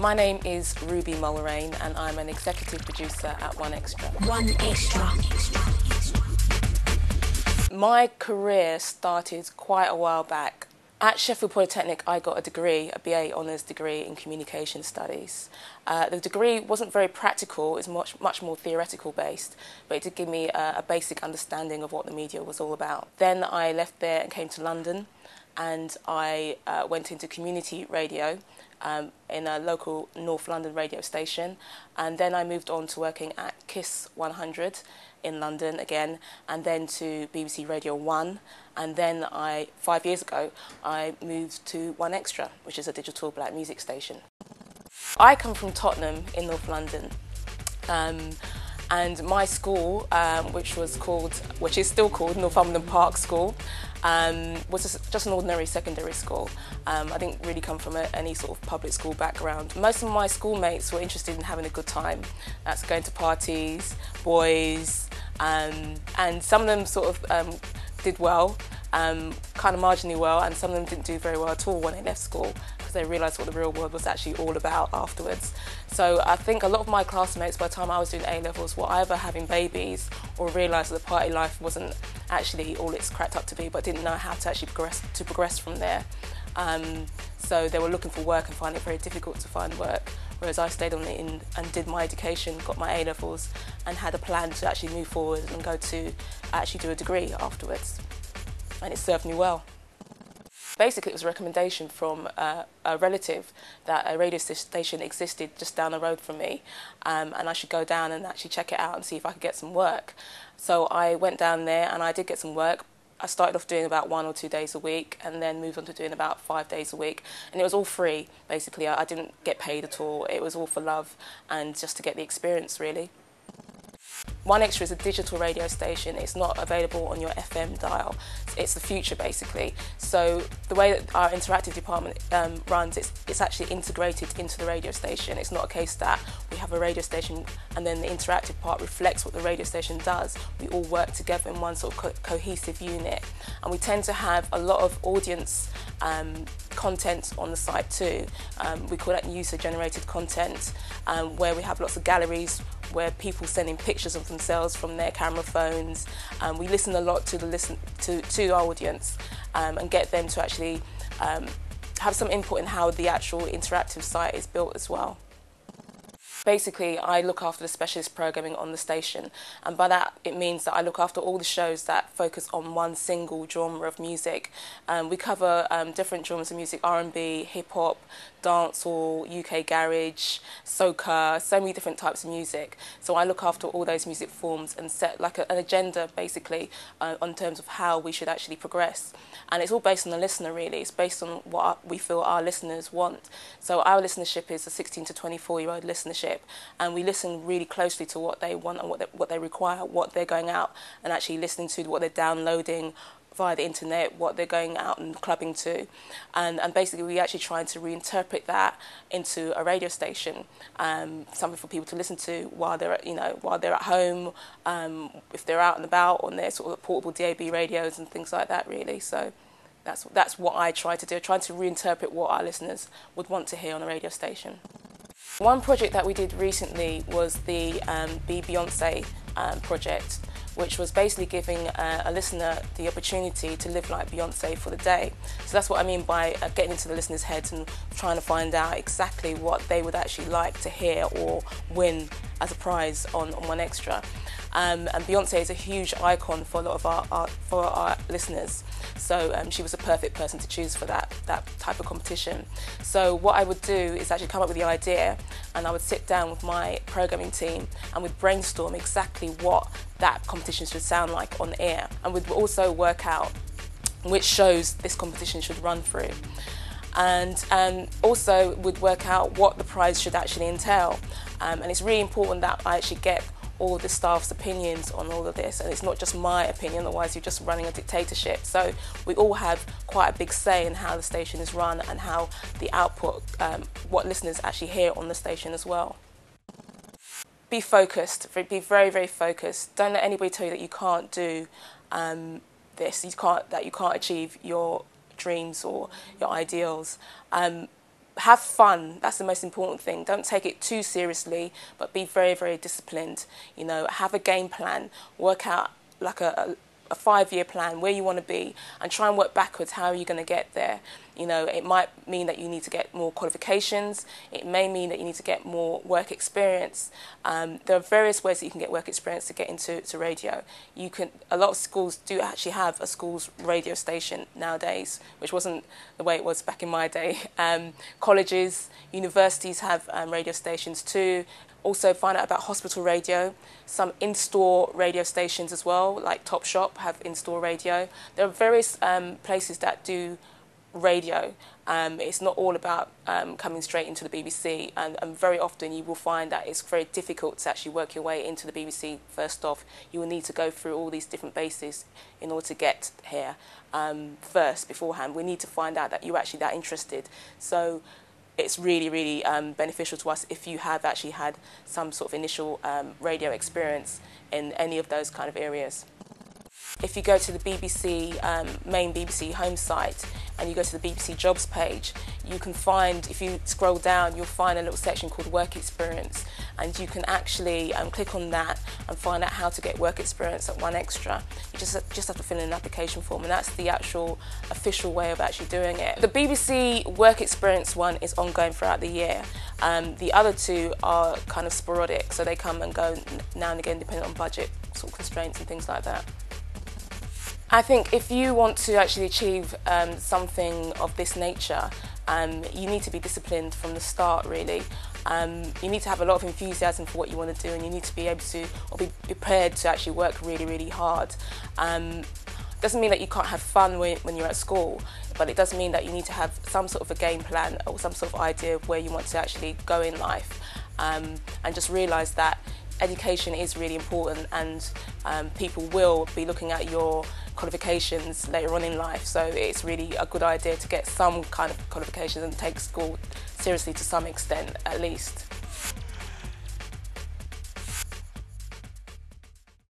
My name is Ruby Mulraine and I'm an executive producer at One Extra. One Extra. My career started quite a while back. At Sheffield Polytechnic, I got a degree, a BA Honours degree in Communication Studies. The degree wasn't very practical, it was much more theoretical based, but it did give me a basic understanding of what the media was all about. Then I left there and came to London, and I went into community radio in a local North London radio station, and then I moved on to working at Kiss 100 in London again, and then to BBC Radio 1, and then 5 years ago I moved to One Extra, which is a digital black music station. I come from Tottenham in North London, and my school, which is still called Northumberland Park School, was just an ordinary secondary school. I didn't really come from any sort of public school background. Most of my schoolmates were interested in having a good time. That's going to parties, boys, and some of them sort of did well, kind of marginally well, and some of them didn't do very well at all when they left school, because they realised what the real world was actually all about afterwards. So I think a lot of my classmates, by the time I was doing A-levels, were either having babies or realised that the party life wasn't actually all it's cracked up to be, but didn't know how to actually progress from there. So they were looking for work and finding it very difficult to find work, whereas I stayed on it and did my education, got my A-levels, and had a plan to actually move forward and go to actually do a degree afterwards. And it served me well. Basically, it was a recommendation from a relative that a radio station existed just down the road from me, and I should go down and actually check it out and see if I could get some work. So I went down there and I did get some work. I started off doing about 1 or 2 days a week, and then moved on to doing about 5 days a week. And it was all free, basically. I didn't get paid at all. It was all for love and just to get the experience, really. One Extra is a digital radio station. It's not available on your FM dial. It's the future, basically. So the way that our interactive department runs, it's actually integrated into the radio station. It's not a case that we have a radio station and then the interactive part reflects what the radio station does. We all work together in one sort of cohesive unit. And we tend to have a lot of audience content on the site too. We call that user-generated content, where we have lots of galleries where people send in pictures of themselves from their camera phones. We listen a lot to our audience and get them to actually have some input in how the actual interactive site is built as well. Basically, I look after the specialist programming on the station, and by that it means that I look after all the shows that focus on one single genre of music. We cover different genres of music: R&B, hip-hop, dancehall, UK garage, soca, so many different types of music. So I look after all those music forms and set like an agenda, basically, on terms of how we should actually progress. And it's all based on the listener, really. It's based on what we feel our listeners want. So our listenership is a 16 to 24-year-old listenership, and we listen really closely to what they want and what they require, what they're going out and actually listening to, what they're downloading via the internet, what they're going out and clubbing to, and basically we actually trying to reinterpret that into a radio station, something for people to listen to while they're at home, if they're out and about on their sort of portable DAB radios and things like that, really. So that's what I try to do, trying to reinterpret what our listeners would want to hear on a radio station. One project that we did recently was the Be Beyonce project, which was basically giving a listener the opportunity to live like Beyonce for the day. So that's what I mean by getting into the listeners' heads and trying to find out exactly what they would actually like to hear or win as a prize on One Extra. And Beyonce is a huge icon for a lot of our listeners. So she was a perfect person to choose for that type of competition. So what I would do is actually come up with the idea, and I would sit down with my programming team and we'd brainstorm exactly what that competition should sound like on air. And we'd also work out which shows this competition should run through. And also would work out what the prize should actually entail. And it's really important that I actually get all the staff's opinions on all of this, and it's not just my opinion, otherwise you're just running a dictatorship. So we all have quite a big say in how the station is run and how the output, what listeners actually hear on the station as well. Be focused, be very, very focused. Don't let anybody tell you that you can't do this, that you can't achieve your dreams or your ideals. have fun. That's the most important thing. Don't take it too seriously, but be very, very disciplined. You know, have a game plan, work out like a 5-year plan where you want to be, and try and work backwards. How are you going to get there? You know, it might mean that you need to get more qualifications. It may mean that you need to get more work experience. There are various ways that you can get work experience to get into radio. A lot of schools do actually have a school's radio station nowadays, which wasn't the way it was back in my day. Colleges, universities have radio stations too. Also find out about hospital radio, some in-store radio stations as well, like Top Shop have in-store radio. There are various places that do radio. It's not all about coming straight into the BBC, and very often you will find that it's very difficult to actually work your way into the BBC first off. You will need to go through all these different bases in order to get here beforehand. We need to find out that you're actually that interested. So it's really, really beneficial to us if you have actually had some sort of initial radio experience in any of those kind of areas. If you go to the BBC, main BBC home site, and you go to the BBC jobs page, you can find, if you scroll down, you'll find a little section called work experience, and you can actually click on that and find out how to get work experience at $1 extra. You just have to fill in an application form, and that's the actual official way of actually doing it. The BBC work experience one is ongoing throughout the year. The other two are kind of sporadic, so they come and go now and again depending on budget sort of constraints and things like that. I think if you want to actually achieve something of this nature, you need to be disciplined from the start, really. You need to have a lot of enthusiasm for what you want to do, and you need to be able to, or be prepared to actually work really, really hard. Doesn't mean that you can't have fun when you're at school, but it does mean that you need to have some sort of a game plan or some sort of idea of where you want to actually go in life, and just realise that education is really important, and people will be looking at your qualifications later on in life, so it's really a good idea to get some kind of qualifications and take school seriously to some extent at least.